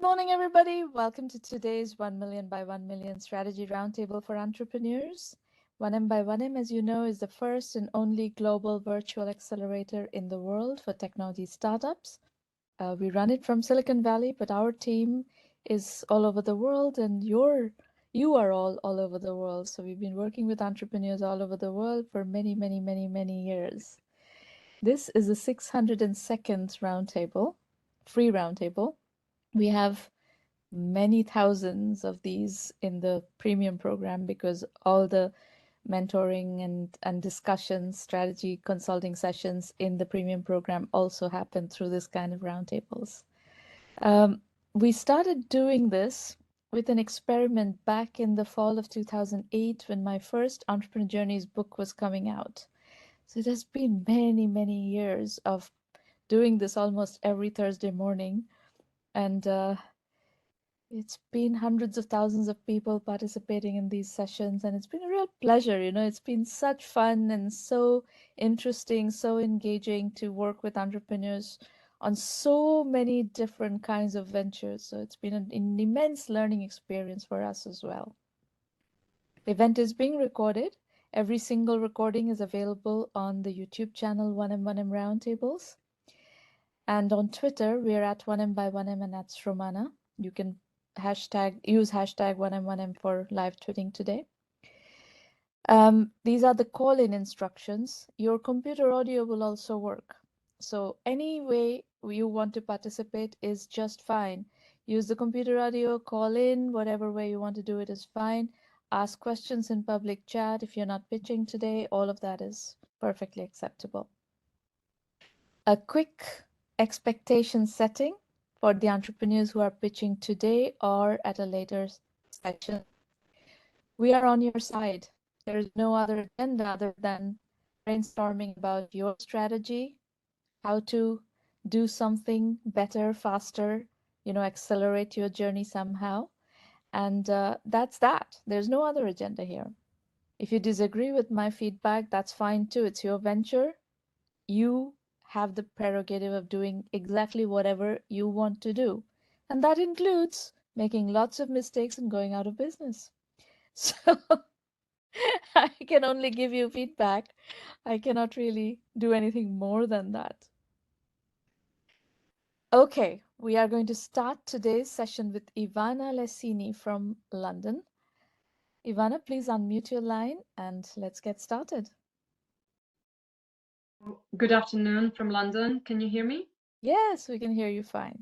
morning, everybody. Welcome to today's 1 Million by 1 Million Strategy Roundtable for Entrepreneurs. 1M, as you know, is the first and only global virtual accelerator in the world for technology startups. We run it from Silicon Valley, but our team is all over the world, and you are all over the world. So we've been working with entrepreneurs all over the world for many, many, many, many years. This is the 602nd roundtable, free roundtable. We have many thousands of these in the premium program because all the mentoring and discussions, strategy consulting sessions in the premium program also happen through this kind of roundtables. We started doing this with an experiment back in the fall of 2008 when my first Entrepreneur Journeys book was coming out. So it has been many, many years of doing this almost every Thursday morning. And it's been hundreds of thousands of people participating in these sessions, and it's been a real pleasure. It's been such fun and so interesting, so engaging to work with entrepreneurs on so many different kinds of ventures. So it's been an immense learning experience for us as well. The event is being recorded. Every single recording is available on the YouTube channel 1M1M Roundtables. And on Twitter, we're at 1M1M and that's Romana. You can use hashtag 1M1M for live tweeting today. These are the call-in instructions. Your computer audio will also work. So any way you want to participate is just fine. Use the computer audio, call in, whatever way you want to do it is fine. Ask questions in public chat. If you're not pitching today, all of that is perfectly acceptable. A quick expectation setting for the entrepreneurs who are pitching today or at a later session. We are on your side. There is no other agenda other than brainstorming about your strategy, how to do something better, faster, accelerate your journey somehow. And that's that. There's no other agenda here. If you disagree with my feedback, that's fine too. It's your venture. You have the prerogative of doing exactly whatever you want to do. And that includes making lots of mistakes and going out of business. So I can only give you feedback. I cannot really do anything more than that. Okay, we are going to start today's session with Ivana Iesini from London. Ivana, please unmute your line and let's get started. Good afternoon from London. Can you hear me? Yes, we can hear you fine.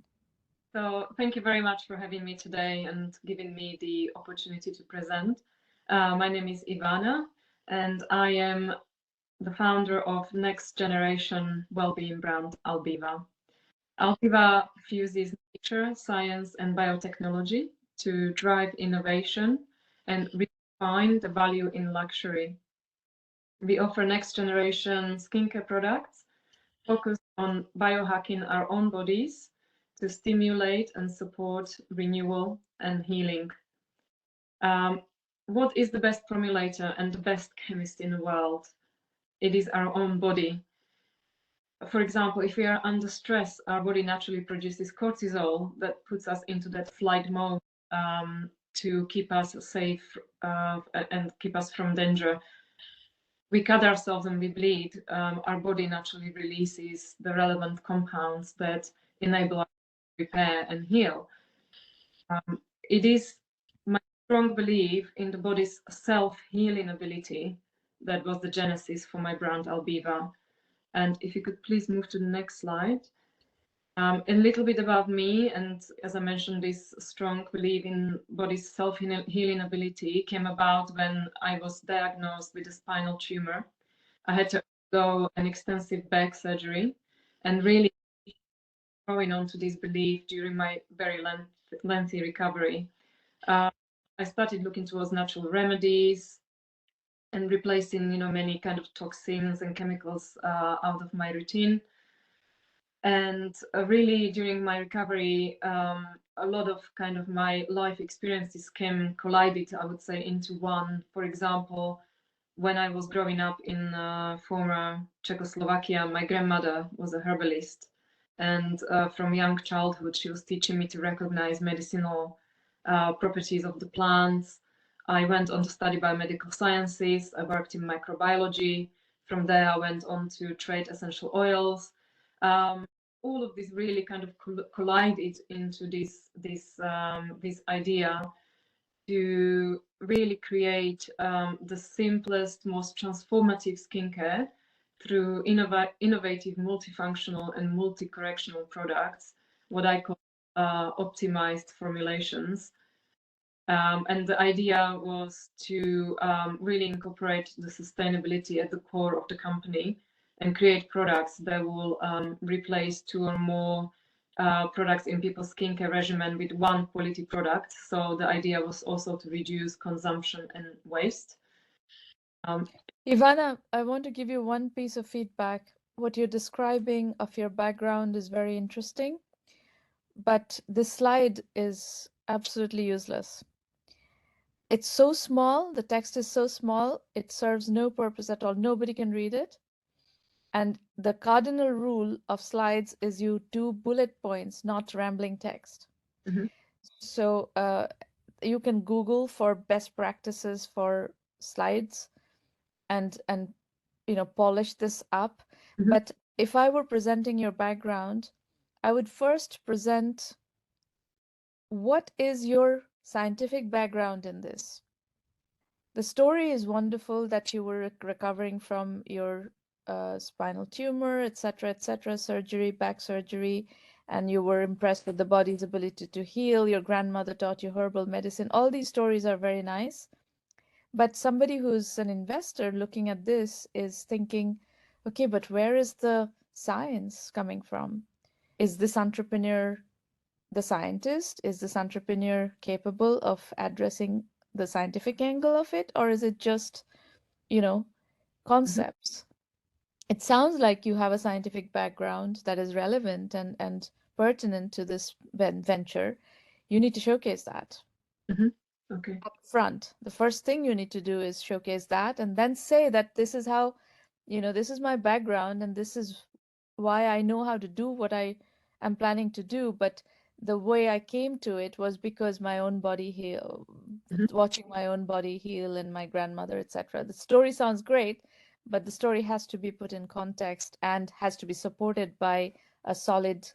So thank you very much for having me today and giving me the opportunity to present. My name is Ivana and I am the founder of next generation well-being brand Albiva. Albiva fuses nature, science and biotechnology to drive innovation and redefine the value in luxury. We offer next generation skincare products focused on biohacking our own bodies to stimulate and support renewal and healing. What is the best formulator and the best chemist in the world? It is our own body. For example, if we are under stress, our body naturally produces cortisol that puts us into that flight mode to keep us safe and keep us from danger. We cut ourselves and we bleed, our body naturally releases the relevant compounds that enable us to repair and heal. It is my strong belief in the body's self-healing ability that was the genesis for my brand Albiva. And if you could please move to the next slide. A little bit about me, and as I mentioned, this strong belief in body's self-healing ability came about when I was diagnosed with a spinal tumor. I had to undergo an extensive back surgery and really growing on to this belief during my very lengthy recovery. I started looking towards natural remedies and replacing, many kind of toxins and chemicals out of my routine. And really during my recovery, a lot of kind of my life experiences collided, I would say, into one. For example, when I was growing up in former Czechoslovakia, my grandmother was a herbalist. And from young childhood, she was teaching me to recognize medicinal properties of the plants. I went on to study biomedical sciences. I worked in microbiology. From there, I went on to trade essential oils. All of this really kind of collided into this idea to really create the simplest, most transformative skincare through innovative, multifunctional and multi-correctional products, what I call optimized formulations. And the idea was to really incorporate the sustainability at the core of the company and create products that will replace two or more products in people's skincare regimen with one quality product. So the idea was also to reduce consumption and waste. Ivana, I want to give you one piece of feedback. What you're describing of your background is very interesting, but this slide is absolutely useless. It's so small, the text is so small, it serves no purpose at all. Nobody can read it. And the cardinal rule of slides is you do bullet points, not rambling text. Mm-hmm. So you can Google for best practices for slides and polish this up. Mm-hmm. But if I were presenting your background, I would first present what is your scientific background in this. The story is wonderful that you were recovering from your spinal tumor, etc., surgery, back surgery, and you were impressed with the body's ability to heal. Your grandmother taught you herbal medicine. All these stories are very nice. But somebody who's an investor looking at this is thinking, okay, but where is the science coming from? Is this entrepreneur the scientist? Is this entrepreneur capable of addressing the scientific angle of it? Or is it just, concepts? It sounds like you have a scientific background that is relevant and pertinent to this venture. You need to showcase that. Mm-hmm. Okay. Up front. The first thing you need to do is showcase that and then say that this is how, this is my background and this is why I know how to do what I am planning to do. But the way I came to it was because my own body heal, Mm-hmm. watching my own body heal and my grandmother, etc. The story sounds great, but the story has to be put in context and has to be supported by a solid,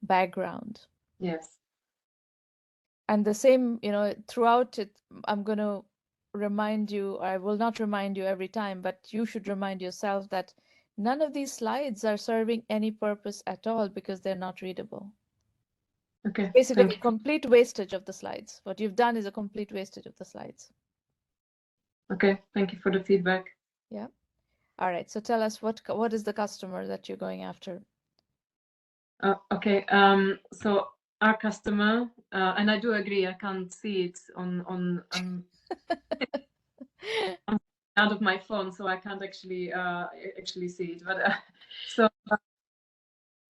background. Yes. And the same, throughout it, I'm going to remind you, or I will not remind you every time, but you should remind yourself that none of these slides are serving any purpose at all because they're not readable. Okay. Basically, Thank a you. complete wastage of the slides. What you've done is a complete wastage of the slides. Okay. Thank you for the feedback. Yeah. All right. So tell us what is the customer that you're going after? Okay. So our customer, and I do agree, I can't see it on out of my phone, so I can't actually see it. But so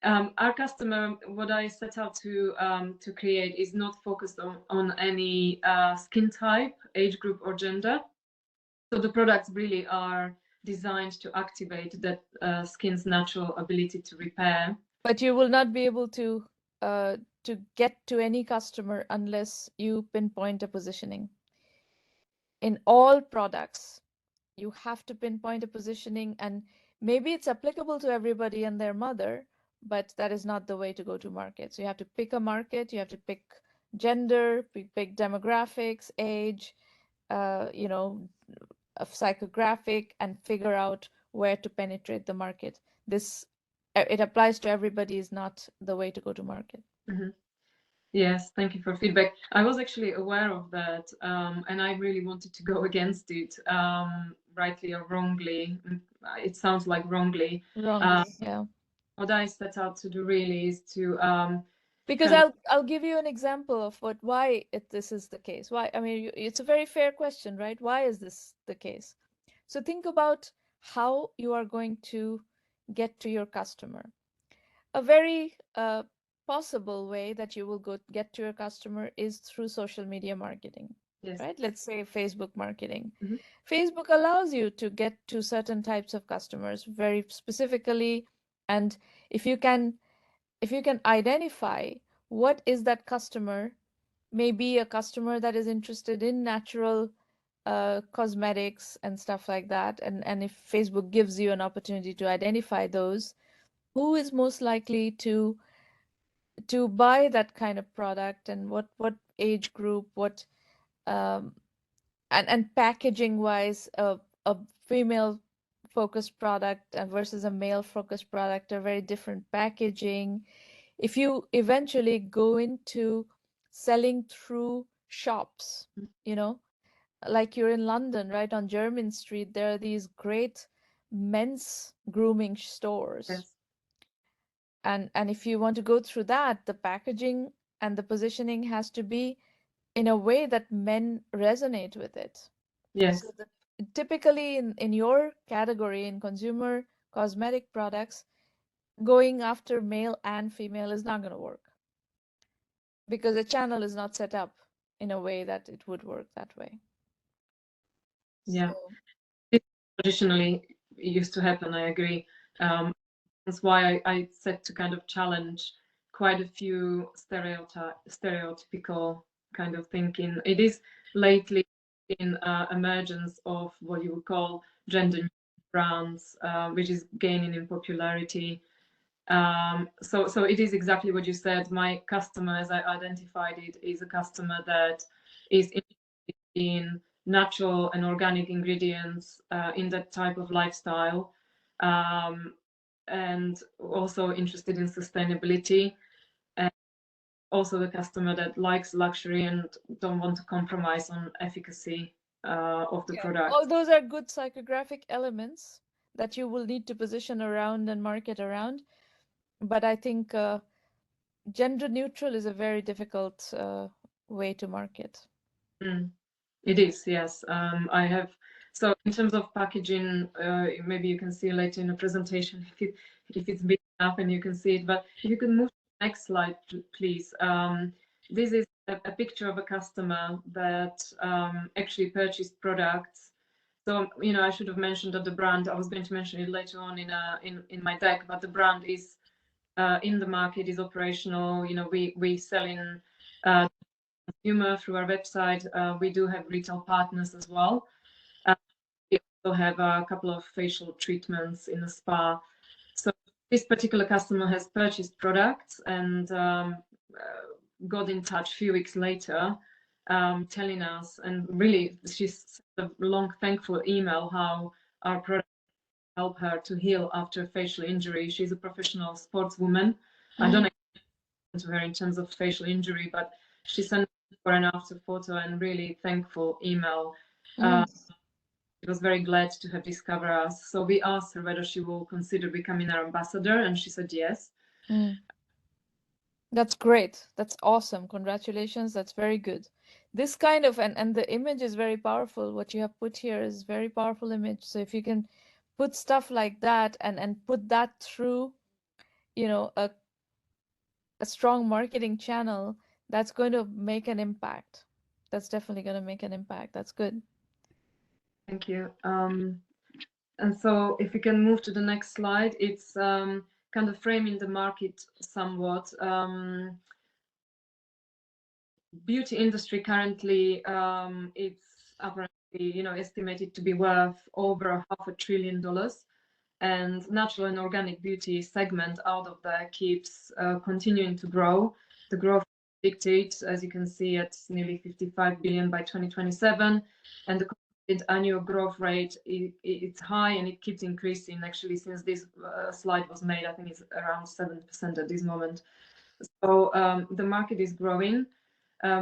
our customer, what I set out to create is not focused on any skin type, age group, or gender. So the products really are designed to activate that skin's natural ability to repair. But you will not be able to get to any customer unless you pinpoint a positioning. In all products, you have to pinpoint a positioning, and maybe it's applicable to everybody and their mother, but that is not the way to go to market. So you have to pick a market, you have to pick gender, pick demographics, age, of psychographic, and figure out where to penetrate the market. This it applies to everybody, is not the way to go to market. Mm-hmm. Yes, thank you for feedback. I was actually aware of that, and I really wanted to go against it, rightly or wrongly. It sounds like wrongly. Wrongly, yeah. What I set out to do really is to Because kind I'll give you an example of why this is the case. Why? I mean, it's a very fair question, right? Why is this the case? So think about how you are going to get to your customer. A very possible way that you will get to your customer is through social media marketing, yes. right? Let's say Facebook marketing. Mhm. Facebook allows you to get to certain types of customers very specifically, and if you can if you can identify what is that customer, maybe a customer that is interested in natural cosmetics and stuff like that, and if Facebook gives you an opportunity to identify those, who is most likely to buy that kind of product, and what age group, what um, and packaging wise, a female focused product versus a male focused product are very different packaging. If you eventually go into selling through shops, you know, like you're in London, right on Jermyn Street, there are these great men's grooming stores. Yes. And if you want to go through that, the packaging and the positioning has to be in a way that men resonate with it. Yes. So typically in your category, in consumer cosmetic products, going after male and female is not going to work because the channel is not set up in a way that it would work that way. Yeah. So, It traditionally used to happen, I agree. That's why I set to kind of challenge quite a few stereotypical kind of thinking. It is lately in emergence of what you would call gender brands, which is gaining in popularity. So it is exactly what you said. My customer, as I identified it, is a customer that is interested in natural and organic ingredients in that type of lifestyle, and also interested in sustainability. And also the customer that likes luxury and don't want to compromise on efficacy of the yeah, product. all those are good psychographic elements that you will need to position around and market around. But I think gender neutral is a very difficult way to market. Mm. It is, yes. I have. So in terms of packaging, maybe you can see later in the presentation if it's big enough and you can see it. But if you can move to the next slide, please. This is a picture of a customer that actually purchased products. So I should have mentioned that the brand. I was going to mention it later on in my deck, but the brand is in the market, is operational. We sell in consumer through our website. We do have retail partners as well. We also have a couple of facial treatments in a spa. So this particular customer has purchased products and got in touch a few weeks later, telling us, and really she's sent a long thankful email how our product helped her to heal after a facial injury. She's a professional sportswoman. I don't know to her in terms of facial injury, but she sent for an after photo and really thankful email. She was very glad to have discovered us. So we asked her whether she will consider becoming our ambassador, and she said yes. That's great. That's awesome. Congratulations. That's very good. This kind of, and the image is very powerful. What you have put here is very powerful image. So if you can put stuff like that and put that through, a strong marketing channel, that's going to make an impact. That's definitely going to make an impact. That's good. Thank you. And so if we can move to the next slide, it's kind of framing the market somewhat. Beauty industry currently, it's apparently estimated to be worth over $500 billion, and natural and organic beauty segment out of there keeps continuing to grow. The growth predicted, as you can see, at nearly 55 billion by 2027, and the annual growth rate it's high and it keeps increasing. Actually, since this slide was made, I think it's around 7% at this moment. So the market is growing.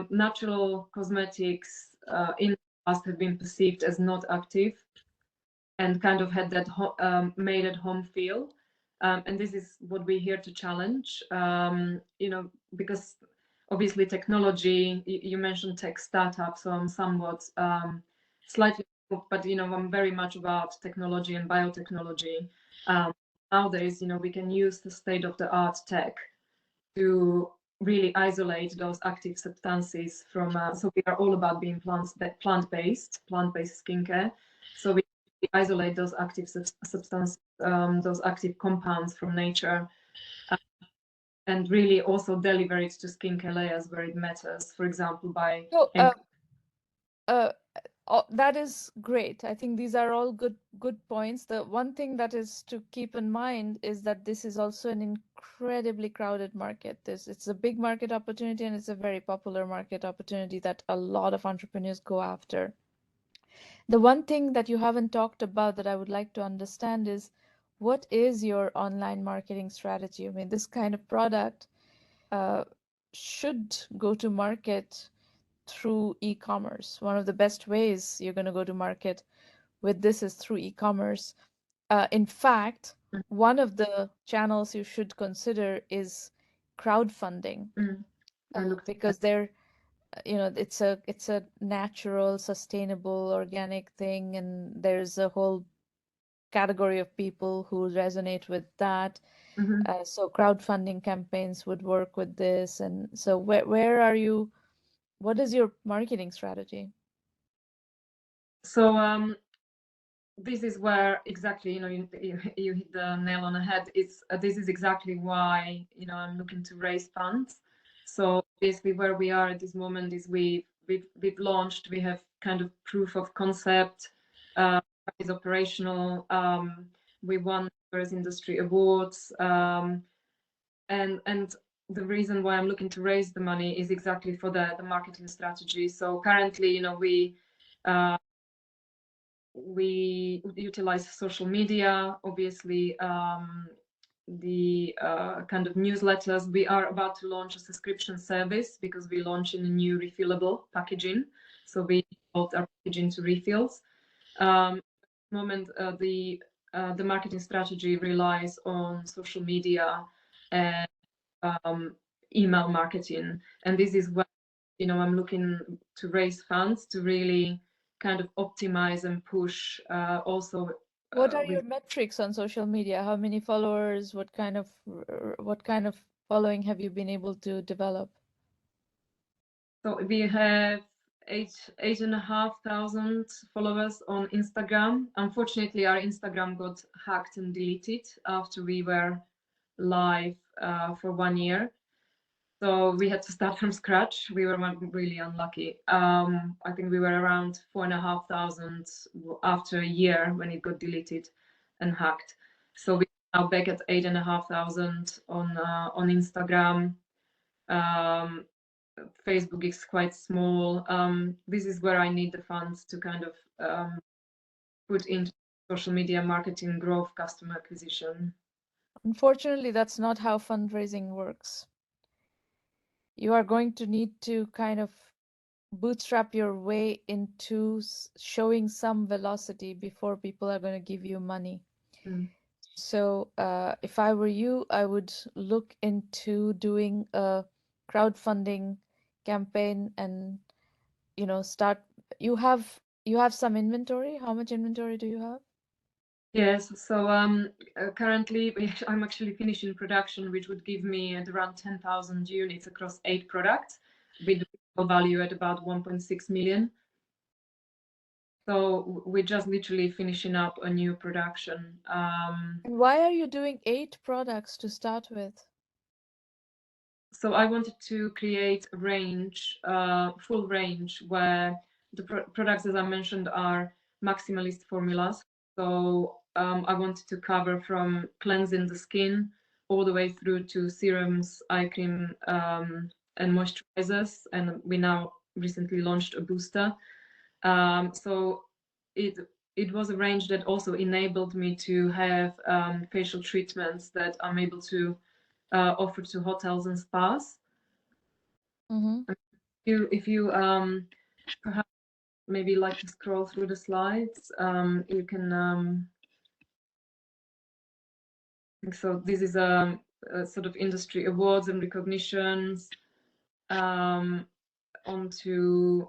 Natural cosmetics in the past have been perceived as not active and kind of had that made at home feel. And this is what we're here to challenge, because obviously technology, you mentioned tech startups, so I'm somewhat slightly, but I'm very much about technology and biotechnology. Nowadays, we can use the state-of-the-art tech to really isolate those active substances from. So we are all about being plant-based skincare. So we isolate those active substances, those active compounds from nature, and really also deliver it to skincare layers where it matters, for example, by So, that is great. I think these are all good points. The one thing that is to keep in mind is that this is also an incredibly crowded market. It's a big market opportunity, and it's a very popular market opportunity that a lot of entrepreneurs go after. The one thing that you haven't talked about that I would like to understand is, what is your online marketing strategy? I mean, this kind of product should go to market through e-commerce. One of the best ways you're going to go to market with this is through e-commerce. In fact, one of the channels you should consider is crowdfunding, because they're, it's a natural, sustainable, organic thing, and there's a whole category of people who resonate with that. So crowdfunding campaigns would work with this. And so where are you? What is your marketing strategy? So this is where exactly, you hit the nail on the head. This is exactly why, I'm looking to raise funds. So basically where we are at this moment is we've launched, we have kind of proof of concept, is operational. We won various industry awards, and the reason why I'm looking to raise the money is exactly for the marketing strategy. So currently, we utilize social media, obviously, the kind of newsletters. We are about to launch a subscription service because we launch in a new refillable packaging. So we bought our packaging to refills. At the moment, the marketing strategy relies on social media and email marketing, and this is where I'm looking to raise funds to really kind of optimize and push. Also, What are your metrics on social media? How many followers? What kind of following have you been able to develop? So we have 8,500 followers on Instagram. Unfortunately, our Instagram got hacked and deleted after we were live for 1 year. So we had to start from scratch. We were really unlucky. I think we were around 4,500 after a year when it got deleted and hacked. So we're now back at 8,500 on Instagram. Facebook is quite small. This is where I need the funds to kind of put into social media marketing, growth, customer acquisition. Unfortunately, that's not how fundraising works. You are going to need to kind of bootstrap your way into showing some velocity before people are going to give you money. So if I were you, I would look into doing a crowdfunding campaign and, start. You have some inventory. How much inventory do you have? Yes, so currently I'm actually finishing production, which would give me at around 10,000 units across 8 products with a value at about 1.6 million. So we're just literally finishing up a new production. And why are you doing 8 products to start with? So I wanted to create a range, full range, where the products, as I mentioned, are maximalist formulas. So I wanted to cover from cleansing the skin all the way through to serums, eye cream, and moisturizers. And we now recently launched a booster. So it was a range that also enabled me to have facial treatments that I'm able to offer to hotels and spas. If you perhaps maybe like to scroll through the slides, you can. So this is a sort of industry awards and recognitions. Onto.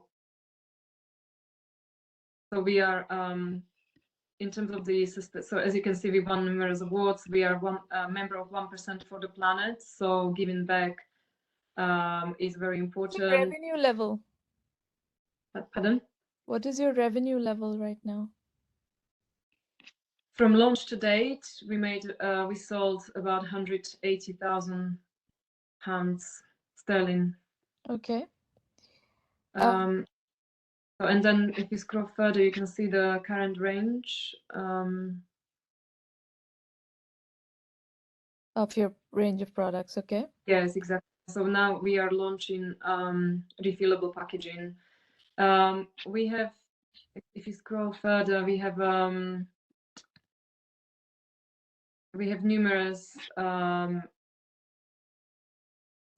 So we are in terms of the system. So as you can see, we won numerous awards. We are a member of 1% for the planet. So giving back is very important. What's your revenue level? Pardon? What is your revenue level right now? From launch to date, we sold about 180,000 pounds sterling. Okay. So, and then if you scroll further, you can see the current range. Of your range of products, okay? Yes, exactly. So now we are launching refillable packaging. We have, if you scroll further, we have numerous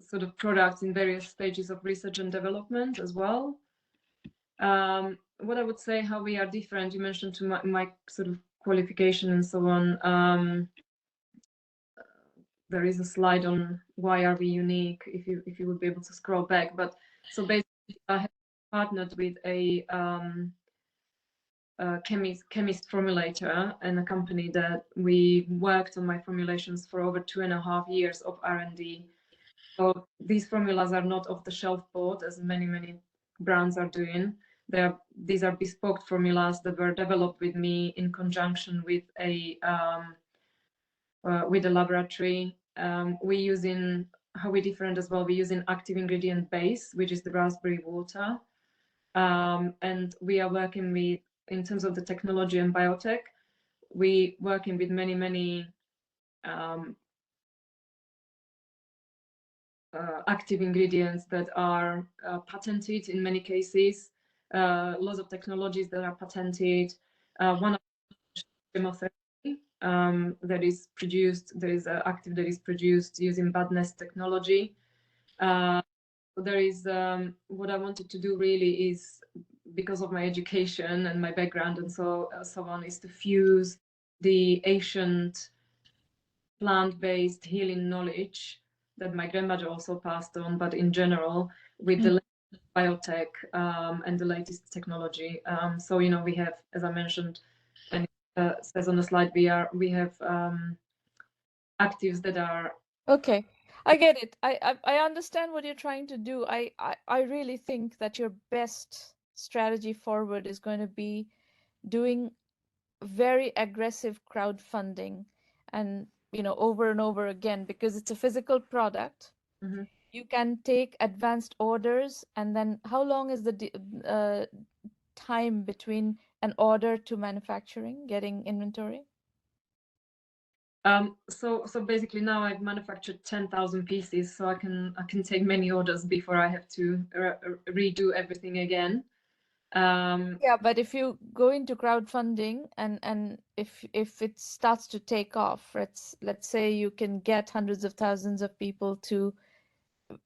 sort of products in various stages of research and development as well. What I would say, how we are different, you mentioned to my sort of qualification and so on. There is a slide on why are we unique, if you would be able to scroll back. But so basically, I have partnered with a chemist formulator and a company that we worked on my formulations for over 2.5 years of R&D. So these formulas are not off the shelf bought as many brands are doing. These are bespoke formulas that were developed with me in conjunction with a laboratory. We using, how we different as well, we using active ingredient base, which is the raspberry water. And we are working with, in terms of the technology and biotech, we working with many active ingredients that are patented in many cases, lots of technologies that are patented. One of chemotherapy that is produced, there is an active that is produced using badness technology. There is, what I wanted to do really is, because of my education and my background and so on, is to fuse the ancient plant-based healing knowledge that my grandmother also passed on, but in general, with the biotech and the latest technology. So, you know, we have, as I mentioned, and it says on the slide, we have actives that are. Okay, I get it. I understand what you're trying to do. I really think that your best strategy forward is going to be doing very aggressive crowdfunding and, you know, over and over again, because it's a physical product. Mhm. You can take advanced orders, and then how long is the time between an order to manufacturing, getting inventory? So basically now I've manufactured 10,000 pieces, so I can take many orders before I have to redo everything again. Yeah, but if you go into crowdfunding and if it starts to take off, let's say you can get hundreds of thousands of people to,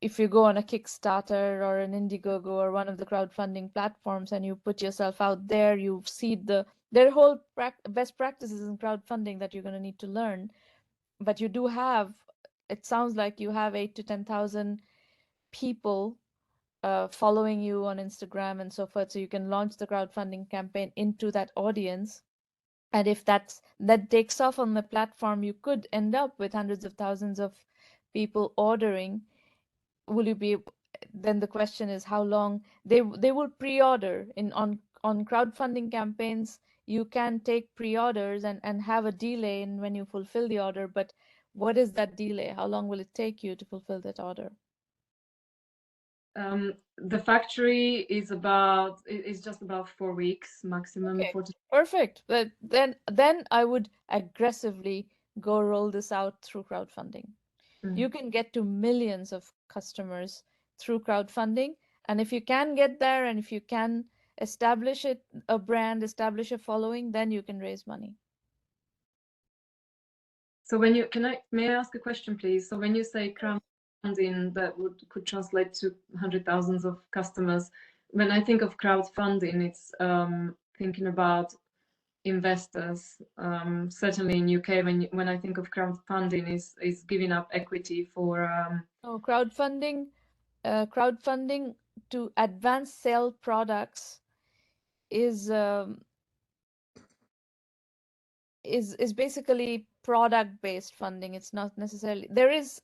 if you go on a Kickstarter or an Indiegogo or one of the crowdfunding platforms and you put yourself out there, you see their whole best practices in crowdfunding that you're going to need to learn. But you do have, it sounds like you have 8 to 10,000 people following you on Instagram and so forth, so you can launch the crowdfunding campaign into that audience. And if that takes off on the platform, you could end up with hundreds of thousands of people ordering. Will you be, then the question is how long they will pre-order on crowdfunding campaigns. You can take pre-orders and have a delay in when you fulfill the order, but what is that delay? How long will it take you to fulfill that order? The factory is just about 4 weeks maximum. Okay, perfect. But then I would aggressively go roll this out through crowdfunding. You can get to millions of customers through crowdfunding. And if you can get there and if you can establish a brand, establish a following, then you can raise money. So may I ask a question, please? So when you say crowdfunding, that could translate to 100,000 of customers. When I think of crowdfunding, it's thinking about investors. Certainly in UK, when I think of crowdfunding, is giving up equity for. No, crowdfunding to advance sell products is basically product-based funding. It's not necessarily, there's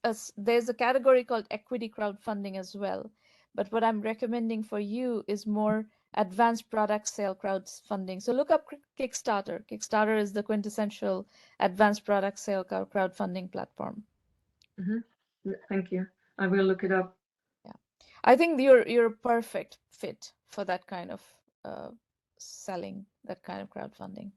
a category called equity crowdfunding as well. But what I'm recommending for you is more advanced product sale crowdfunding. So look up Kickstarter. Kickstarter is the quintessential advanced product sale crowdfunding platform. Thank you. I will look it up. Yeah, I think you're a perfect fit for that kind of selling, that kind of crowdfunding.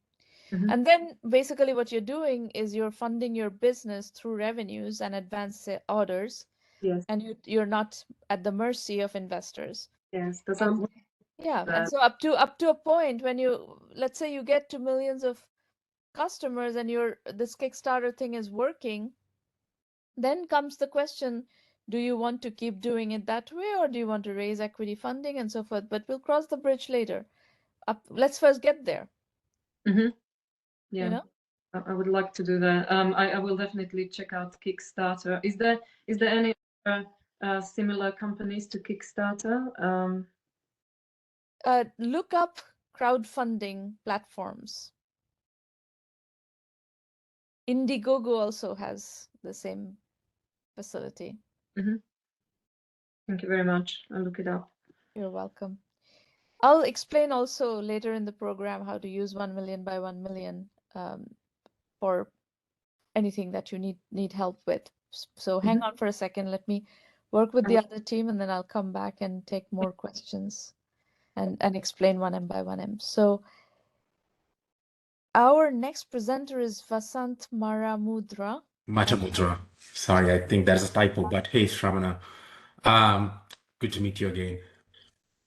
Mhm. And then basically what you're doing is you're funding your business through revenues and advance orders, Yes, and you're not at the mercy of investors. yes, that's And yeah, and that. so up to a point when you, let's say you get to millions of customers and this Kickstarter thing is working, then comes the question, do you want to keep doing it that way, or do you want to raise equity funding and so forth? But we'll cross the bridge later. Let's first get there, Yeah, you know? I would like to do that. I will definitely check out Kickstarter. Is there any similar companies to Kickstarter? Look up crowdfunding platforms. Indiegogo also has the same facility. Thank you very much. I'll look it up. You're welcome. I'll explain also later in the program how to use 1 million by 1 million for anything that you need help with. So hang on for a second. Let me work with the other team, and then I'll come back and take more questions and explain 1M by 1M. So our next presenter is Vasanth Matamudra. Matamudra. Sorry, I think there's a typo, but hey, Shravana. Good to meet you again.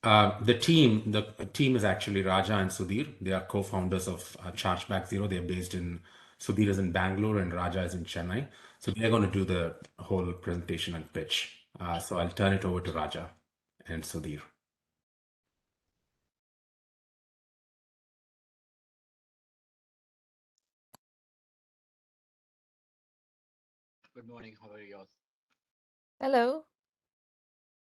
The team is actually Raja and Sudhir. They are co-founders of ChargebackZero. They're based in, Sudhir is in Bangalore and Raja is in Chennai. So they're going to do the whole presentation and pitch. So I'll turn it over to Raja and Sudhir. Good morning. How are you all? Hello.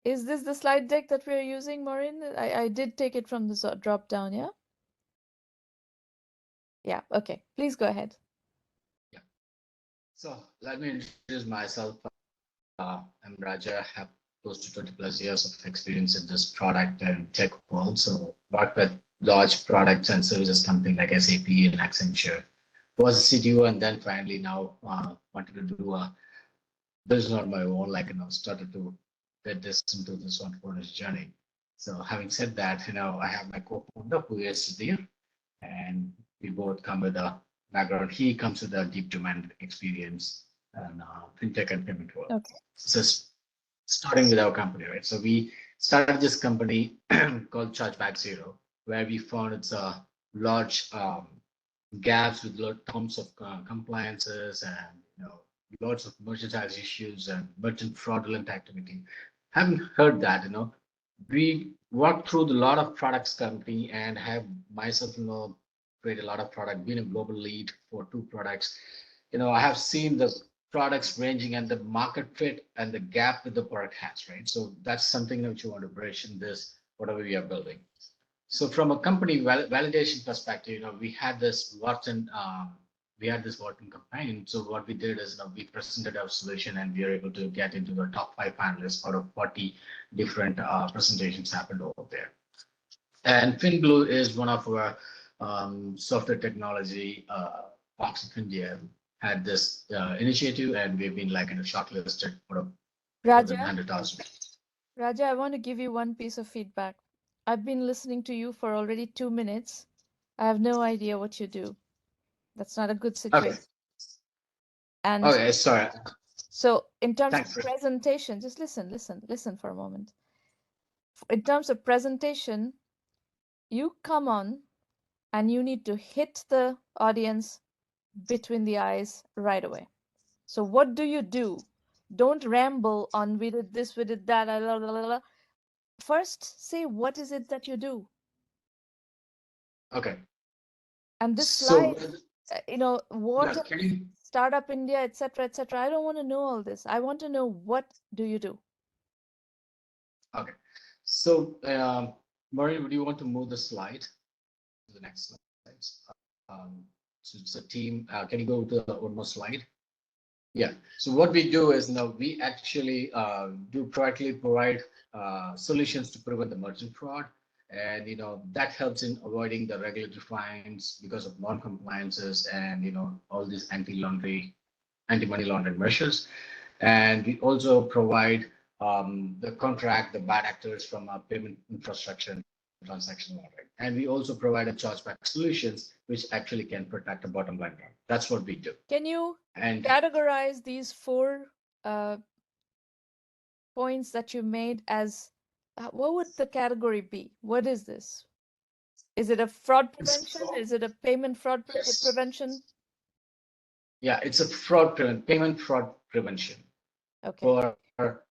Is this the slide deck that we're using, Maureen? I did take it from the drop down, yeah? Yeah, okay. Please go ahead. Yeah. So let me introduce myself. I'm Raja. I have close to 20 plus years of experience in this product and tech world. So worked with large products and services companies like SAP and Accenture. Was a CTO and then finally now wanted to do a business on my own, started to get this into this entrepreneur's journey. So having said that, I have my co-founder who is Sudhir, and we both come with a background. He comes with a deep domain experience and fintech and payment world. Okay. So starting with our company, right? So we started this company called ChargebackZero, where we found it's a large gaps with tons of compliances and lots of merchandise issues and merchant fraudulent activity. Having heard that, we worked through a lot of products company and have myself, create a lot of product, been a global lead for 2 products. I have seen the products ranging and the market fit and the gap that the product has, right? So that's something that you want to bridge in this, whatever we are building. So from a company validation perspective, we had this Wharton campaign. So what we did is, we presented our solution and we were able to get into the top 5 panelists out of 40 different presentations happened over there. And FinBlue is one of our software technology parks of India had this initiative, and we've been shortlisted for more than 100,000. Raja, I want to give you one piece of feedback. I've been listening to you for already 2 minutes. I have no idea what you do. That's not a good situation. Okay. And Okay, sorry. so in terms Thanks. of presentation, just listen for a moment. In terms of presentation, you come on and you need to hit the audience between the eyes right away. So what do? Don't ramble on we did this, we did that. Blah, blah, blah. First, say what is it that you do? Okay. And this So, slide, what can you? Startup India, etc., etc. I don't want to know all this. I want to know, what do you do? Okay. So, Maureen, would you want to move the slide to the next slide? So it's a team. Can you go to one more slide? Yeah. So what we do is we actually do proactively provide solutions to prevent the merchant fraud, and that helps in avoiding the regulatory fines because of non-compliances and all these anti-money laundering measures. And we also provide the contract, the bad actors from our payment infrastructure and transaction monitoring. And we also provide a chargeback solutions, which actually can protect the bottom line. That's what we do. Can you And categorize these four points that you made as what would the category be? What is this? Is it a fraud prevention? Is it a payment fraud prevention? Yeah, it's a payment fraud prevention Okay. for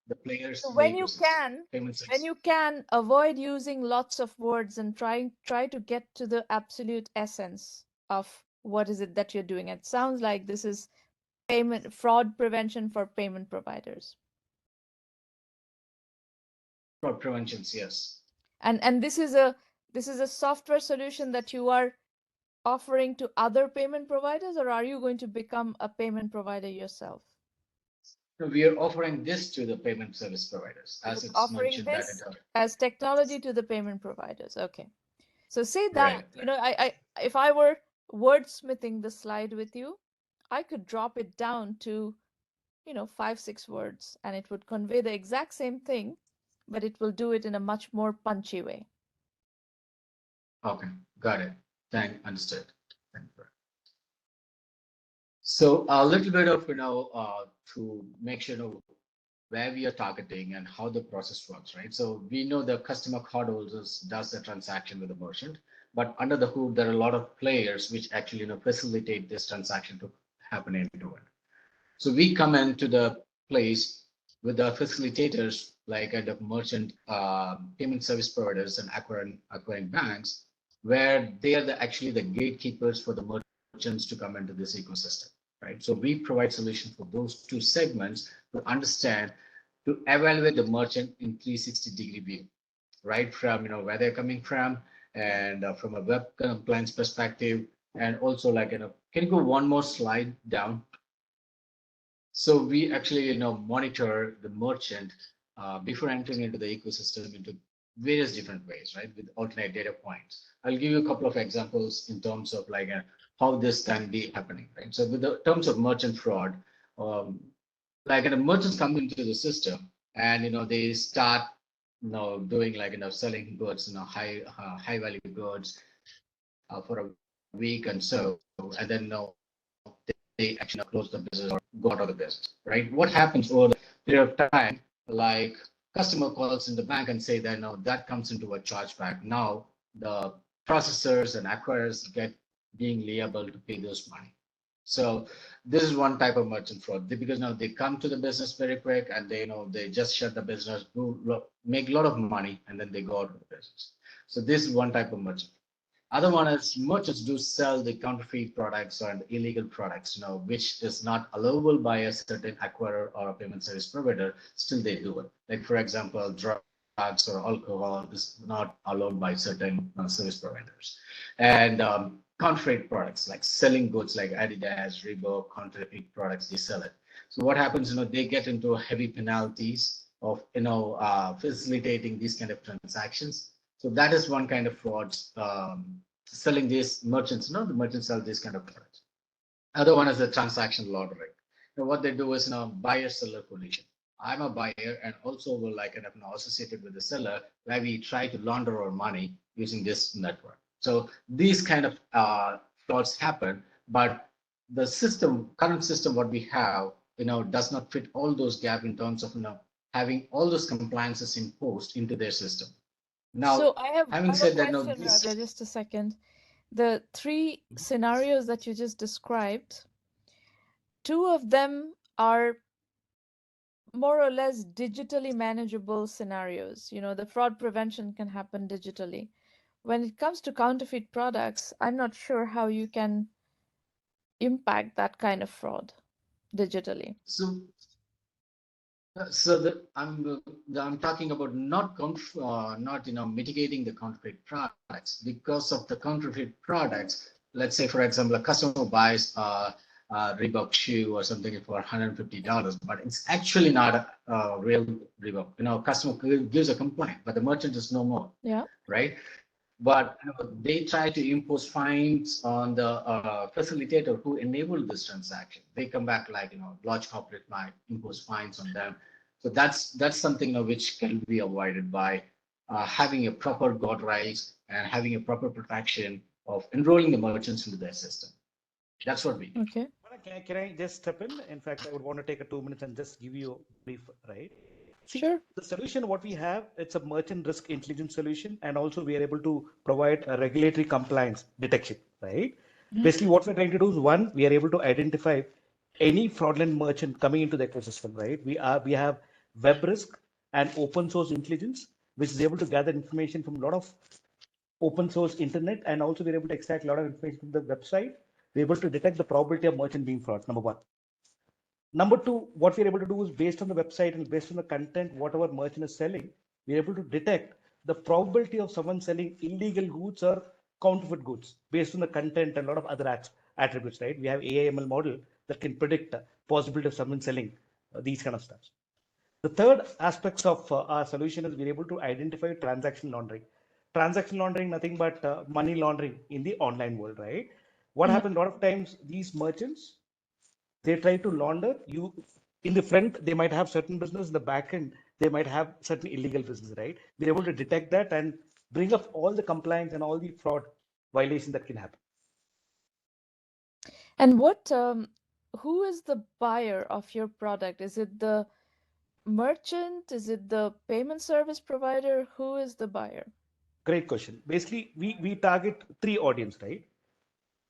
the players. So in when the you ecosystem. when you can avoid using lots of words and try to get to the absolute essence of what is it that you're doing. It sounds like this is payment fraud prevention for payment providers. Fraud preventions, yes. And this is a software solution that you are offering to other payment providers, or are you going to become a payment provider yourself? So we are offering this to the payment service providers, as it's Offering mentioned this that as technology to the payment providers. Okay. So say that, Right. you know, if I were wordsmithing the slide with you, I could drop it down to, you know, 5-6 words, and it would convey the exact same thing, but it will do it in a much more punchy way. Okay, got it. Understood. Thank you. So a little bit of, to make sure, where we are targeting and how the process works, right? So we know the customer cardholders does the transaction with the merchant, but under the hood, there are a lot of players which actually, facilitate this transaction to happen end to end. So we come into the place with the facilitators, like kind of merchant payment service providers and acquiring banks, where they are actually the gatekeepers for the merchants to come into this ecosystem, right? So we provide solutions for those two segments to understand, to evaluate the merchant in 360-degree view, right? From where they're coming from, and from a web compliance perspective, and also like can you go one more slide down? So we actually, monitor the merchant before entering into the ecosystem into various different ways, right? With alternate data points. I'll give you a couple of examples in terms of like how this can be happening, right? So with the terms of merchant fraud, like merchants come into the system and they start doing like selling goods, high value goods for a week and so, and then they actually close the business or go out of the business, right? What happens over the period of time, like customer calls in the bank and say that no, that comes into a chargeback. Now the processors and acquirers get being liable to pay those money. So this is one type of merchant fraud, because now they come to the business very quick and they just shut the business, make a lot of money, and then they go out of the business. So this is one type of merchant. Other one is merchants do sell the counterfeit products and illegal products, which is not allowable by a certain acquirer or a payment service provider. Still, they do it. Like for example, drugs or alcohol is not allowed by certain service providers. And counterfeit products, like selling goods like Adidas, Reebok, counterfeit products, they sell it. So what happens? They get into heavy penalties of facilitating these kind of transactions. So that is one kind of frauds, selling these merchants, the merchants sell these kind of products. Other one is the transaction laundering. What they do is buyer-seller collision. I'm a buyer and also will like associated with the seller, where we try to launder our money using this network. So these kind of frauds happen, but the current system, what we have, does not fit all those gaps in terms of having all those compliances imposed into their system. Now, so I have having said that, question, Raja, just a second. The 3 scenarios that you just described, 2 of them are more or less digitally manageable scenarios. The fraud prevention can happen digitally. When it comes to counterfeit products, I'm not sure how you can impact that kind of fraud digitally. So I'm talking about not mitigating the counterfeit products. Because of the counterfeit products, let's say for example a customer buys a Reebok shoe or something for $150, but it's actually not a real Reebok. Customer gives a complaint, but the merchant is no more. Yeah. Right. But they try to impose fines on the facilitator who enabled this transaction. They come back like large corporate might impose fines on them. So that's something which can be avoided by having a proper guardrails and having a proper protection of enrolling the merchants into their system. That's what we do. Okay. Can I just step in? In fact, I would want to take 2 minutes and just give you a brief, right? See, Sure. the solution what we have, it's a merchant risk intelligence solution, and also we are able to provide a regulatory compliance detection, right? Basically, what we're trying to do is, one, we are able to identify any fraudulent merchant coming into the ecosystem, right? We have web risk and open source intelligence, which is able to gather information from a lot of open source internet, and also we're able to extract a lot of information from the website. We're able to detect the probability of merchant being fraud, number one. Number two, what we're able to do is, based on the website and based on the content, whatever merchant is selling, we're able to detect the probability of someone selling illegal goods or counterfeit goods based on the content and a lot of other attributes, right? We have AI/ML model that can predict possibility of someone selling these kind of stuff. The third aspects of our solution is we're able to identify transaction laundering. Transaction laundering, nothing but money laundering in the online world, right? What happens a lot of times, these merchants, they try to launder you. In the front, they might have certain business. In the back end, they might have certain illegal business, right? We're able to detect that and bring up all the compliance and all the fraud violations that can happen. And who is the buyer of your product? Is it the merchant? Is it the payment service provider? Who is the buyer? Great question. Basically, we target three audience, right?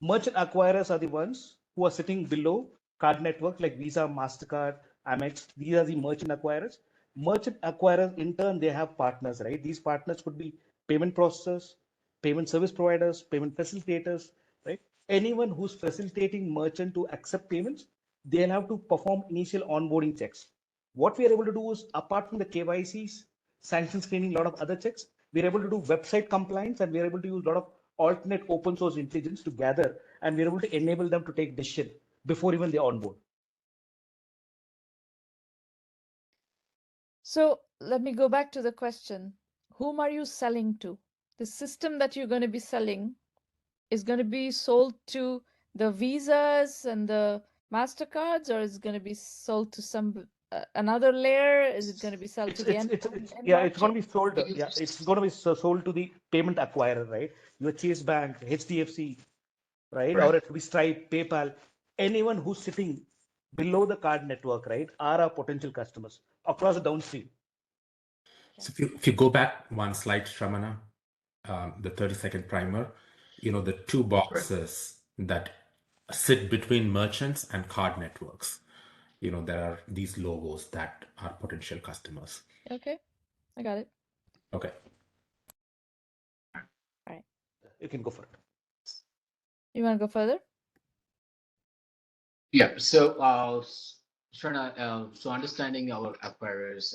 Merchant acquirers are the ones who are sitting below card network like Visa, MasterCard, Amex. These are the merchant acquirers. Merchant acquirers, in turn, they have partners, right? These partners could be payment processors, payment service providers, payment facilitators, right? Anyone who's facilitating merchant to accept payments, they'll have to perform initial onboarding checks. What we are able to do is, apart from the KYCs, sanction screening, a lot of other checks, we're able to do website compliance, and we're able to use a lot of alternate open source intelligence to gather, and we're able to enable them to take decision before even they onboard. So let me go back to the question. Whom are you selling to? The system that you're going to be selling is going to be sold to the Visas and the MasterCards, or is it going to be sold to some another layer? Is it going to be sold to the end? It's going to be sold. Yeah, it's going to be sold to the payment acquirer, right? Your Chase Bank, HDFC, right? Or it could be Stripe, PayPal. Anyone who's sitting below the card network, right, are our potential customers across the downstream. So if you go back one slide, Shramana, the 30-second primer, the two boxes that sit between merchants and card networks, there are these logos that are potential customers. Okay, I got it. Okay. All right. You can go for it. You want to go further? Yeah. So, Sharna, so understanding our acquirers,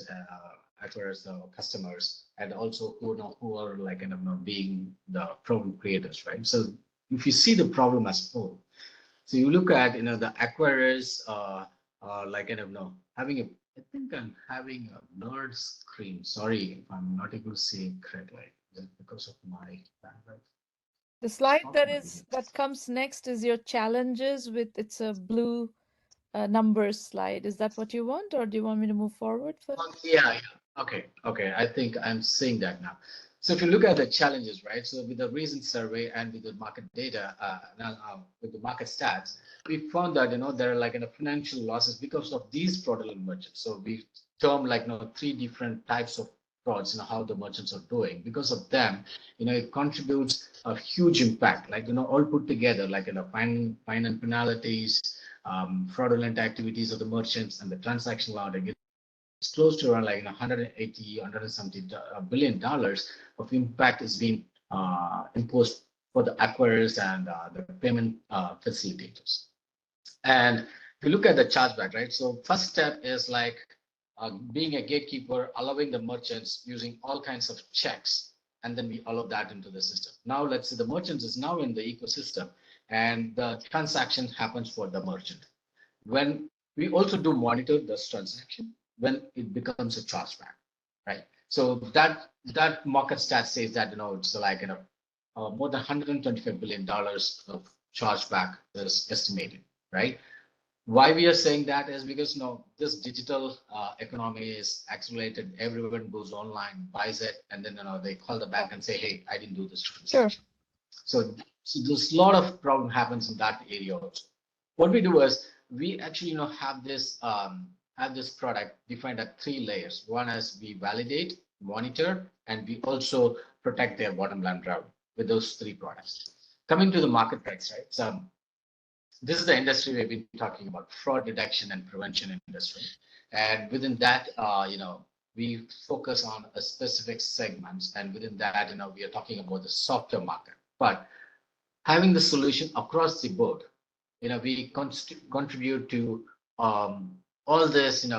customers, and also who are like being the problem creators, right? So, if you see the problem as a whole, so you look at the acquirers, like having a. I think I'm having a blurred screen. Sorry if I'm not able to see it correctly. Is it because of my bandwidth? The slide that comes next is your challenges with it's a blue numbers slide. Is that what you want, or do you want me to move forward? Yeah. Okay. I think I'm seeing that now. So if you look at the challenges, right? So with the recent survey and with the market data, with the market stats, we found that there are like financial losses because of these fraudulent merchants. So we term like three different types of frauds, how the merchants are doing. Because of them, it contributes a huge impact, like all put together, like fine and penalties, fraudulent activities of the merchants, and the transaction laundering. It's close to around like 180, $170 billion of impact is being imposed for the acquirers and the payment facilitators. And if you look at the chargeback, right? So first step is like being a gatekeeper, allowing the merchants using all kinds of checks, and then we allow that into the system. Now let's say the merchant is now in the ecosystem, and the transaction happens for the merchant. When we also do monitor this transaction when it becomes a chargeback, right? So that market stat says that it's like more than $125 billion of chargeback is estimated, right? Why we are saying that is because this digital economy is accelerated. Everyone goes online, buys it, and then they call the bank and say, "Hey, I didn't do this transaction." So there's a lot of problem happens in that area also. What we do is we actually have this product defined at 3 layers. One is we validate, monitor, and we also protect their bottom line revenue with those 3 products. Coming to the market price, right? So this is the industry we've been talking about, fraud detection and prevention industry. And within that, we focus on a specific segments. And within that, we are talking about the software market. But having the solution across the board, we contribute to all this,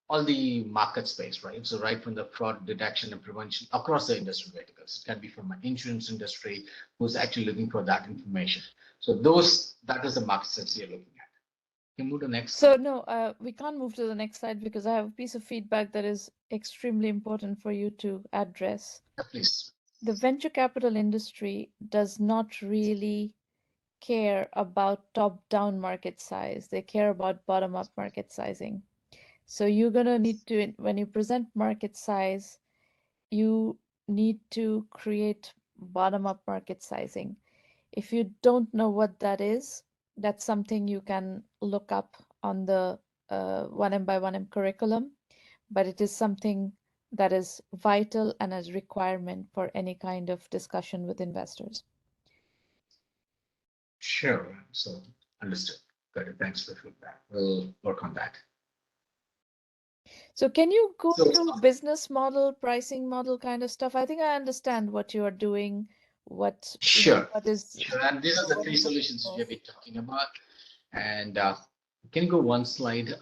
all the market space, right? So right from the fraud detection and prevention across the industry verticals. It can be from an insurance industry who's actually looking for that information. So that is the market that you're looking at. Can you move to the next slide? So no, we can't move to the next slide because I have a piece of feedback that is extremely important for you to address. Please. The venture capital industry does not really care about top-down market size. They care about bottom-up market sizing. So you're going to need to, when you present market size, you need to create bottom-up market sizing. If you don't know what that is, that's something you can look up on the 1M1M curriculum, but it is something that is vital and a requirement for any kind of discussion with investors. Sure. So understood. Got it. Thanks for the feedback. We'll work on that. So can you go through business model, pricing model kind of stuff? I think I understand what you are doing. Sure. What is Sure. And these are the 3 solutions we have been talking about. And can you go one slide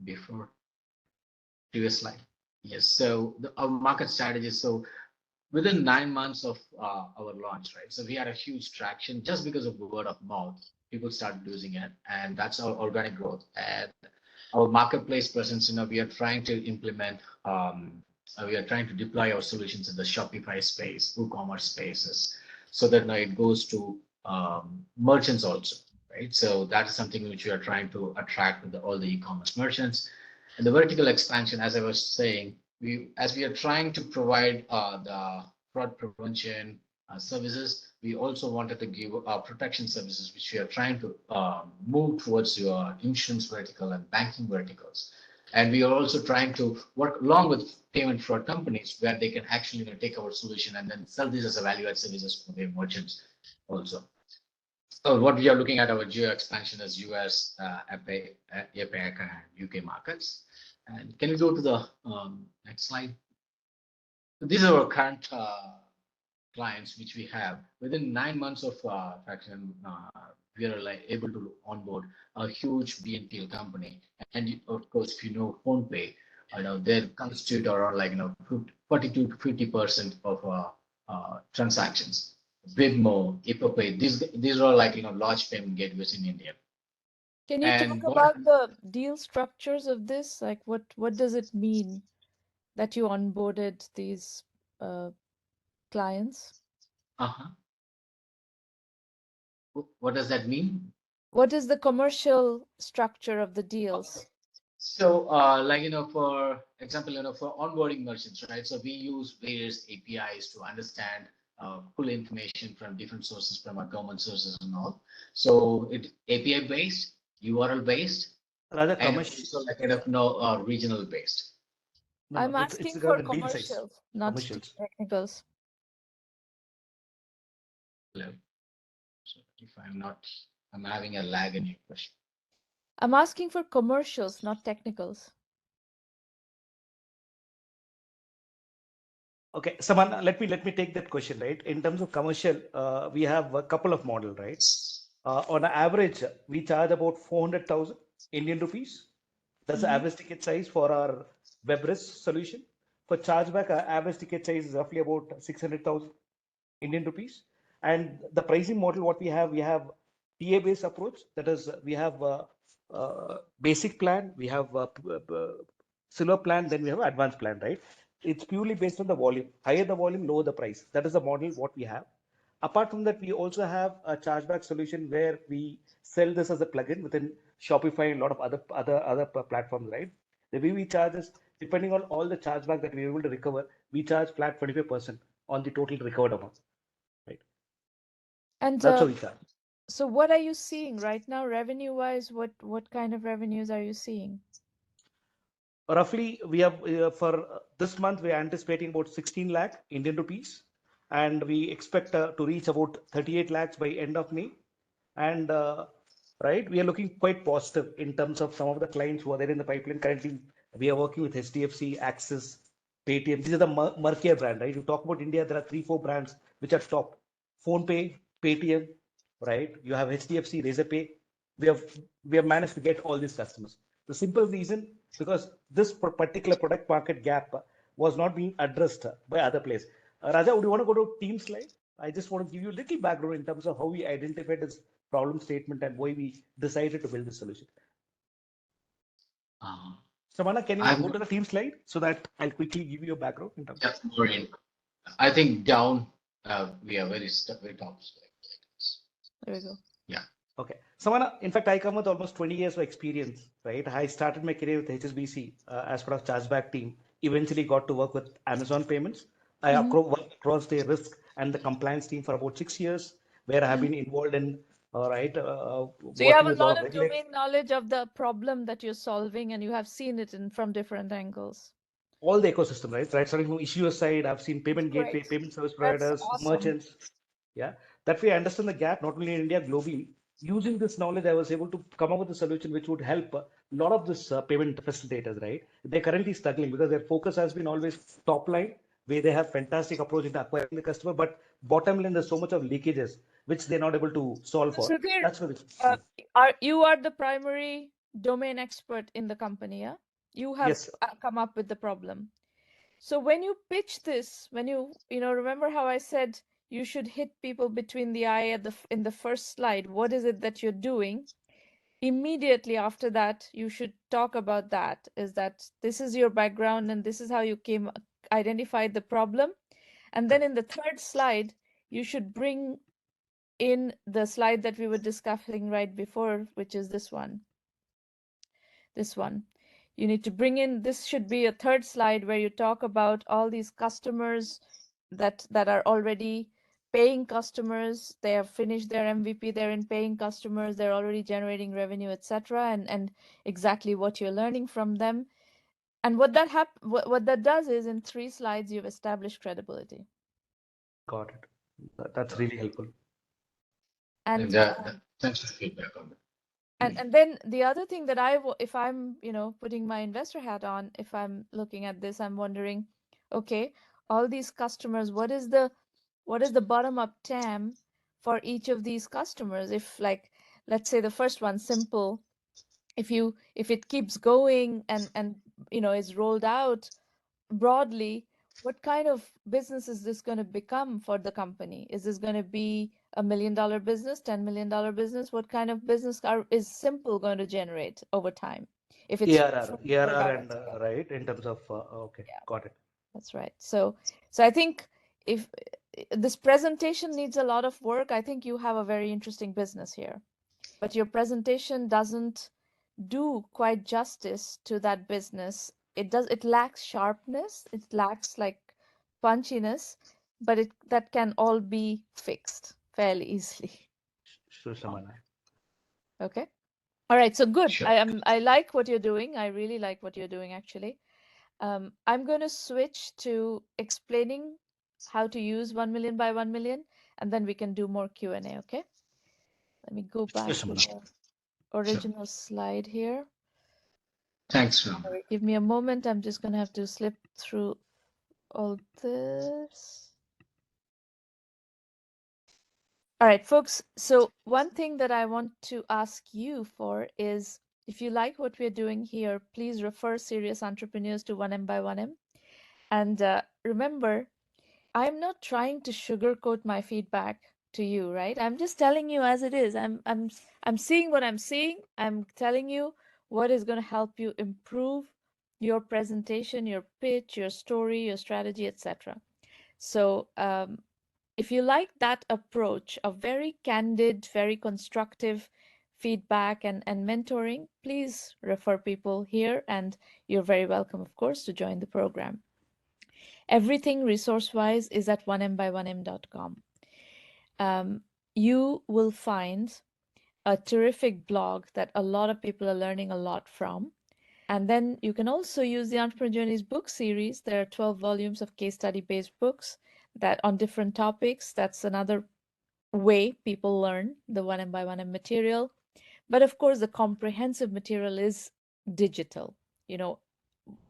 before previous slide? Yes. So our market strategy. So within 9 months of our launch, right? So we had a huge traction just because of word of mouth. People started using it, and that's our organic growth. And our marketplace presence, we are trying to implement, we are trying to deploy our solutions in the Shopify space, WooCommerce spaces, so that it goes to merchants also, right? So that is something which we are trying to attract with all the e-commerce merchants. And the vertical expansion, as I was saying, as we are trying to provide the fraud prevention services, we also wanted to give protection services, which we are trying to move towards your insurance vertical and banking verticals. And we are also trying to work along with payment fraud companies where they can actually take our solution and then sell these as a value-add services for their merchants also. So what we are looking at our geo expansion is US, APAC, and UK markets. And can we go to the next slide? So these are our current clients which we have. Within 9 months of traction, we are able to onboard a huge BNPL company. And of course, if you know PhonePe, they constitute around 42 to 50% of transactions. Webmo, Epopay, these are large payment gateways in India. Can you talk about the deal structures of this? Like what does it mean that you onboarded these clients? What does that mean? What is the commercial structure of the deals? Okay. So for example, for onboarding merchants, right? So we use various APIs to understand pull information from different sources, from our government sources and all. So it API based, URL based, rather and commercial, also regional based. I'm asking for commercials, not technicals. Hello. So if I'm having a lag in your question. I'm asking for commercials, not technicals. Okay, Saman, let me take that question, right? In terms of commercial, we have a couple of models, right? On average, we charge about 400,000 Indian rupees. That's the average ticket size for our web risk solution. For chargeback, our average ticket size is roughly about 600,000 Indian rupees. And the pricing model, what we have TA-based approach. That is, we have basic plan, we have silver plan, then we have advanced plan, right? It's purely based on the volume. Higher the volume, lower the price. That is the model what we have. Apart from that, we also have a chargeback solution where we sell this as a plugin within Shopify and a lot of other platforms, right? The way we charge is depending on all the chargeback that we're able to recover, we charge flat 25% on the total recovered amount, right? And That's how we charge. so what are you seeing right now, revenue-wise? What kind of revenues are you seeing? Roughly, we have for this month, we are anticipating about 16 lakh Indian rupees, and we expect to reach about 38 lakhs by end of May. And right, we are looking quite positive in terms of some of the clients who are there in the pipeline. Currently, we are working with HDFC, Axis, Paytm. These are the murkier brand, right? You talk about India, there are 3-4 brands which are top. PhonePe, Paytm, right? You have HDFC, Razorpay. We have managed to get all these customers. The simple reason, because this particular product market gap was not being addressed by other players. Raja, would you want to go to team slide? I just want to give you a little background in terms of how we identified this problem statement and why we decided to build this solution. Samana, can you go to the team slide so that I'll quickly give you a background in terms of more in. I think down we are very top slide. There we go. Yeah. Okay. Samana, in fact, I come with almost 20 years of experience, right? I started my career with HSBC as part of chargeback team. Eventually got to work with Amazon Payments. I worked across the risk and the compliance team for about 6 years, where I have been involved in, So you have working a with lot of domain knowledge of the problem that you're solving, and you have seen it from different angles. all the ecosystem, right? Starting from issuer side, I've seen payment gateway, Great. payment service That's providers, awesome. merchants. Yeah, that way I understand the gap, not only in India, globally. Using this knowledge, I was able to come up with a solution which would help a lot of this payment facilitators, right? They're currently struggling because their focus has been always top line, where they have fantastic approach in acquiring the customer, but bottom line, there's so much of leakages, which they're not able to solve for. Sudhir, That's what you are the primary domain expert in the company, yeah? You have yes, come up with the problem. So when you pitch this, when you remember how I said you should hit people between the eye in the first slide, what is it that you're doing? Immediately after that, you should talk about that, is that this is your background and this is how you identified the problem. And then in the third slide, you should bring in the slide that we were discussing right before, which is this one. This one. You need to bring in, this should be a third slide where you talk about all these customers that are already paying customers. They have finished their MVP, they're in paying customers, they're already generating revenue, etc. And exactly what you're learning from them. And what that does is in 3 slides, you've established credibility. got it. That's really helpful. And thanks for the feedback on that. And then the other thing that if I'm, putting my investor hat on, if I'm looking at this, I'm wondering, okay, all these customers, what is the bottom up TAM for each of these customers? If like, let's say the first one, simple, if it keeps going and is rolled out broadly, what kind of business is this going to become for the company? Is this going to be $1 million business, $10 million business? What kind of business is Simple going to generate over time? If it's ARR and right, in terms of okay, yeah, got it. that's right. So I think if this presentation needs a lot of work, I think you have a very interesting business here, but your presentation doesn't do quite justice to that business. It lacks sharpness, it lacks like punchiness, but that can all be fixed fairly easily. Sure, Samana. Okay. All right, so good. Sure. I like what you're doing. I really like what you're doing, actually. I'm going to switch to explaining how to use 1 million by 1 million, and then we can do more Q&A, okay? Let me go back to the original slide here. Thanks, Ram. Give me a moment. I'm just going to have to slip through all this. All right, folks. So one thing that I want to ask you for is, if you like what we're doing here, please refer serious entrepreneurs to 1M by1M. And remember, I'm not trying to sugarcoat my feedback to you, right? I'm just telling you as it is. I'm seeing what I'm seeing. I'm telling you what is going to help you improve your presentation, your pitch, your story, your strategy, etc. So If you like that approach of very candid, very constructive feedback and mentoring, please refer people here, and you're very welcome, of course, to join the program. Everything resource-wise is at 1mby1m.com. You will find a terrific blog that a lot of people are learning a lot from. And then you can also use the Entrepreneur Journeys book series. There are 12 volumes of case study-based books that on different topics. That's another way people learn the 1M material. But of course, the comprehensive material is digital. You know,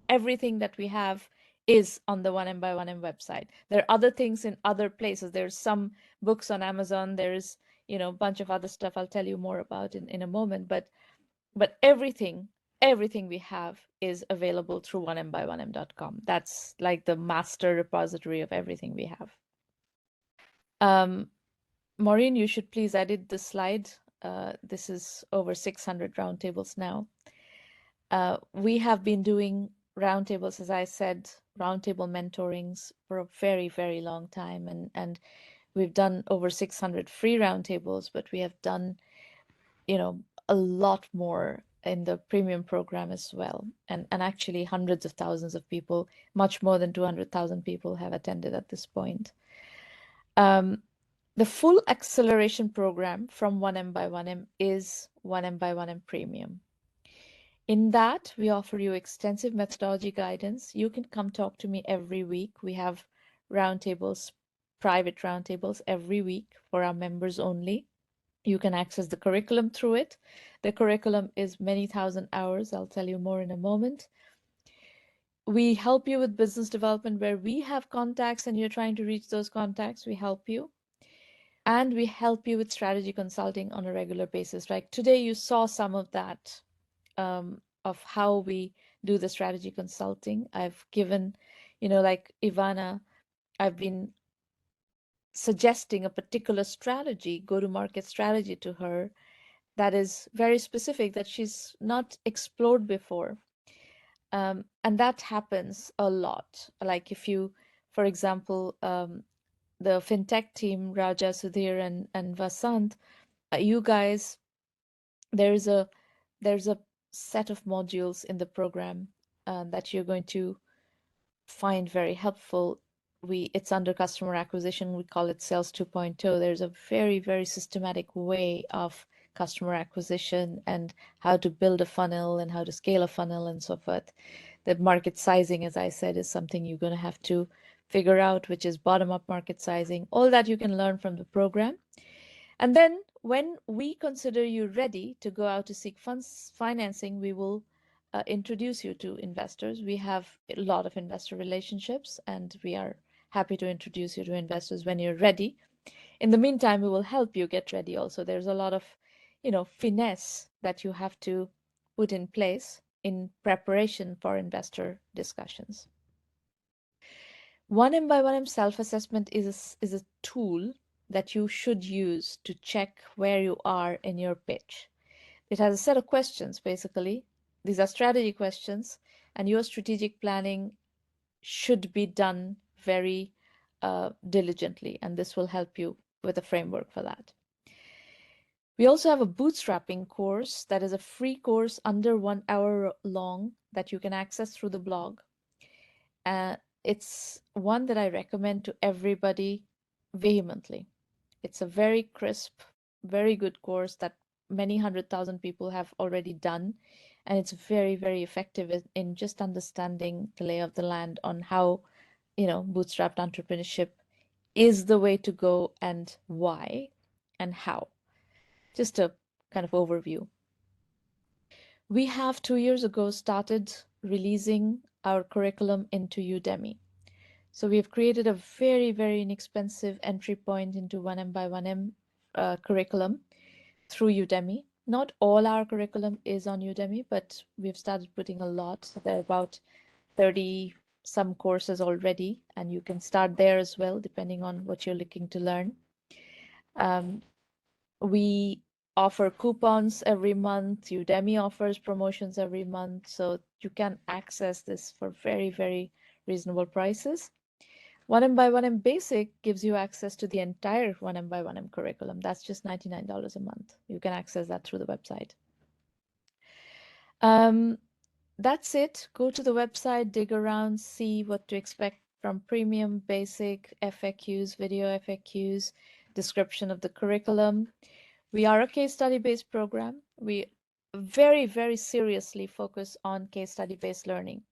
everything that we have is on the 1M website. There are other things in other places. There's some books on Amazon. There's, you know, a bunch of other stuff I'll tell you more about in a moment. But everything we have is available through 1mby1m.com. That's like the master repository of everything we have. Maureen, you should please edit the slide. This is over 600 roundtables now. We have been doing roundtables, as I said, roundtable mentorings for a very, very long time. And we've done over 600 free roundtables, but we have done, you know, a lot more in the premium program as well. And actually hundreds of thousands of people, much more than 200,000 people have attended at this point. The full acceleration program from 1M is 1M Premium. In that, we offer you extensive methodology guidance. You can come talk to me every week. We have roundtables, private roundtables every week for our members only. You can access the curriculum through it. The curriculum is many thousand hours. I'll tell you more in a moment. We help you with business development where we have contacts and you're trying to reach those contacts. We help you. And we help you with strategy consulting on a regular basis. Like today, you saw some of that, of how we do the strategy consulting. I've given, you know, like Ivana, I've been suggesting a particular strategy, go-to-market strategy to her that is very specific, that she's not explored before. And that happens a lot. Like if you, for example, the FinTech team, Raja, Sudhir, and Vasanth, you guys, there's a set of modules in the program that you're going to find very helpful. It's under customer acquisition. We call it Sales 2.0. There's a very, very systematic way of customer acquisition and how to build a funnel and how to scale a funnel and so forth. The market sizing, as I said, is something you're going to have to figure out, which is bottom-up market sizing. All that you can learn from the program. And then when we consider you ready to go out to seek funds financing, we will introduce you to investors. We have a lot of investor relationships, and we are happy to introduce you to investors when you're ready. In the meantime, we will help you get ready also. There's a lot of, you know, finesse that you have to put in place in preparation for investor discussions. 1M self-assessment is a tool that you should use to check where you are in your pitch. It has a set of questions, basically. These are strategy questions, and your strategic planning should be done very diligently, and this will help you with a framework for that. We also have a bootstrapping course that is a free course under 1 hour long that you can access through the blog. It's one that I recommend to everybody vehemently. It's a very crisp, very good course that many 100,000 people have already done. And it's very, very effective in just understanding the lay of the land on how, you know, bootstrapped entrepreneurship is the way to go and why and how. Just a kind of overview. We have 2 years ago started releasing our curriculum into Udemy. So we've created a very, very inexpensive entry point into 1M curriculum through Udemy. Not all our curriculum is on Udemy, but we've started putting a lot. So there are about 30 some courses already, and you can start there as well, depending on what you're looking to learn. We offer coupons every month. Udemy offers promotions every month, so you can access this for very, very reasonable prices. 1M Basic gives you access to the entire 1M curriculum. That's just $99 a month. You can access that through the website. That's it. Go to the website, dig around, see what to expect from premium, basic, FAQs, video FAQs, description of the curriculum. We are a case study based program. We very, very seriously focus on case study based learning.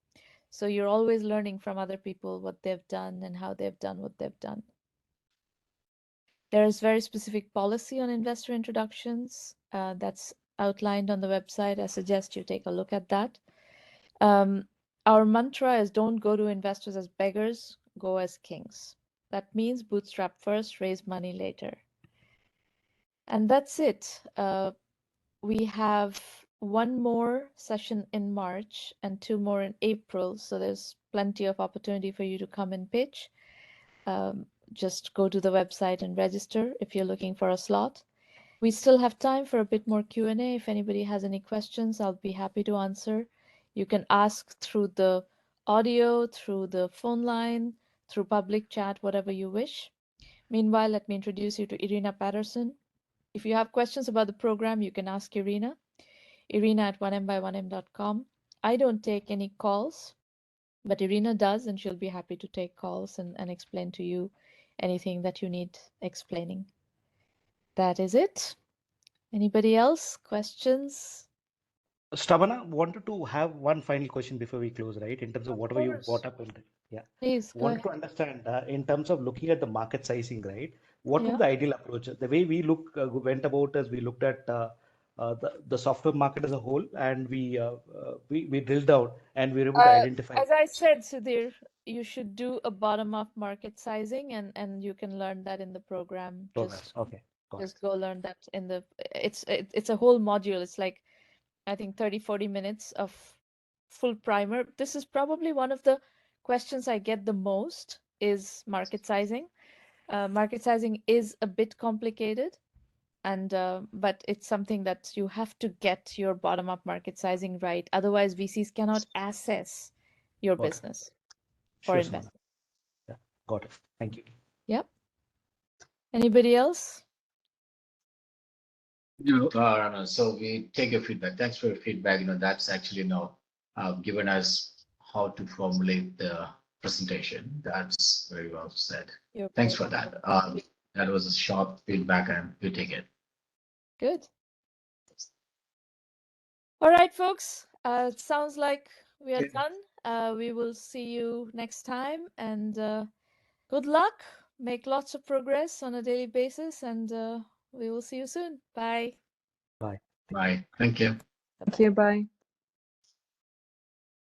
So you're always learning from other people what they've done and how they've done what they've done. There is very specific policy on investor introductions that's outlined on the website. I suggest you take a look at that. Our mantra is don't go to investors as beggars, go as kings. That means bootstrap first, raise money later. And that's it. We have one more session in March and two more in April. So there's plenty of opportunity for you to come and pitch. Just go to the website and register if you're looking for a slot. We still have time for a bit more Q&A. If anybody has any questions, I'll be happy to answer. You can ask through the audio, through the phone line, through public chat, whatever you wish. Meanwhile, let me introduce you to Irina Patterson. If you have questions about the program, you can ask Irina at 1mby1m.com. I don't take any calls, but Irina does, and she'll be happy to take calls and explain to you anything that you need explaining. That is it. Anybody else? Questions? Stabana, wanted to have one final question before we close, right? In terms of whatever you brought up. Yeah. Please, go Wanted ahead. to understand in terms of looking at the market sizing, right? What Yeah. would the ideal approach? The way we went about is we looked at the software market as a whole, and we drilled down and we were able to identify. As I said, Sudhir, you should do a bottom-up market sizing, and you can learn that in the program. Just go learn that in the. It's a whole module. It's like, I think 30-40 minutes of full primer. This is probably one of the questions I get the most is market sizing. Market sizing is a bit complicated, and but it's something that you have to get your bottom-up market sizing right. Otherwise, VCs cannot assess your business for investment. Yeah, got it. Thank you. Yep. Anybody else? No, so we take your feedback. Thanks for your feedback. That's actually given us how to formulate the presentation. That's very well said. Thanks for that. That was a sharp feedback, and we take it. Good. All right, folks. It sounds like we are done. We will see you next time, and good luck. Make lots of progress on a daily basis, and we will see you soon. Bye. Bye. Bye. Thank you. Thank you. Bye.